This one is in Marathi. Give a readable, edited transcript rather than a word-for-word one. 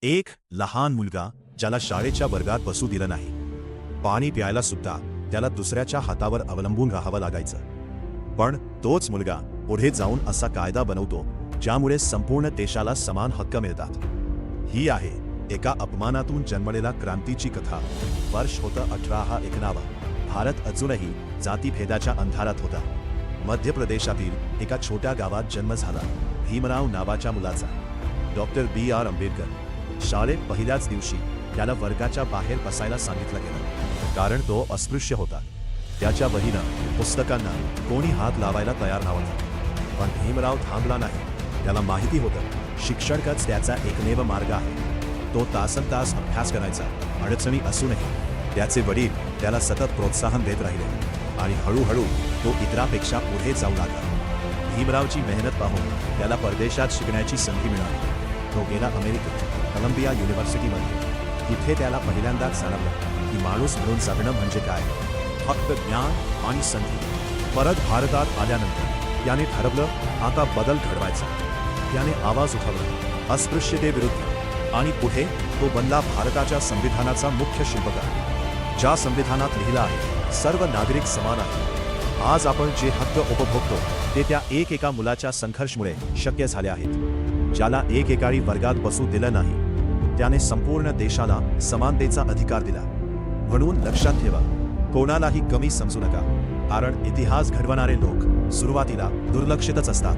एक लहान मुलगा ज्याला शाळेच्या वर्गात बसू दिलं नाही, पाणी प्यायला सुद्धा त्याला दुसऱ्याच्या हातावर अवलंबून राहावं लागायचं। पण तोच मुलगा पुढे जाऊन असा कायदा बनवतो ज्यामुळे संपूर्ण देशाला समान हक्क मिळतात। ही आहे एका अपमानातून जन्मलेला क्रांतीची कथा। वर्ष होतं 1891। भारत अजूनही जातीभेदाच्या अंधारात होता। मध्य प्रदेशातील एका छोट्या गावात जन्म झाला भीमराव नावाच्या मुलाचा। Doctor B.R. आंबेडकर शाळेत पहिल्याच दिवशी त्याला वर्गाच्या बाहेर बसायला सांगितलं गेलं, कारण तो अस्पृश्य होता। त्याच्या वहीनं पुस्तकांना कोणी हात लावायला तयार नव्हता। पण भीमराव थांबला नाही। त्याला माहिती होतं शिक्षणच त्याचा एकमेव मार्ग आहे। तो तासनतास अभ्यास करायचा, अडचणी असूनही। त्याचे वडील त्याला सतत प्रोत्साहन देत राहिले आणि हळूहळू तो इतरांपेक्षा पुढे जाऊ लागला। भीमरावची मेहनत पाहून त्याला परदेशात शिकण्याची संधी मिळाली। तो गेला अमेरिकेत कोलंबिया युनिव्हर्सिटीमध्ये। तिथे त्याला पहिल्यांदाच जाणवलं की माणूस म्हणून जगणं म्हणजे काय, फक्त ज्ञान आणि संधी। परत भारतात आल्यानंतर त्याने ठरवलं आता बदल घडवायचा। त्याने आवाज उठवला अस्पृश्यतेविरुद्ध आणि पुढे तो बनला भारताच्या संविधानाचा मुख्य शिल्पकार, ज्या संविधानात लिहिलं आहे सर्व नागरिक समान आहेत। आज आपण जे हक्क उपभोगतो ते त्या एकेका मुलाच्या संघर्षामुळे शक्य झाले आहेत। ज्याला एकेकाळी वर्गात बसू दिलं नाही त्याने संपूर्ण देशाला समानतेचा अधिकार दिला। म्हणून लक्षात ठेवा, कोणालाही कमी समजू नका, कारण इतिहास घडवणारे लोक सुरुवातीला दुर्लक्षितच असतात।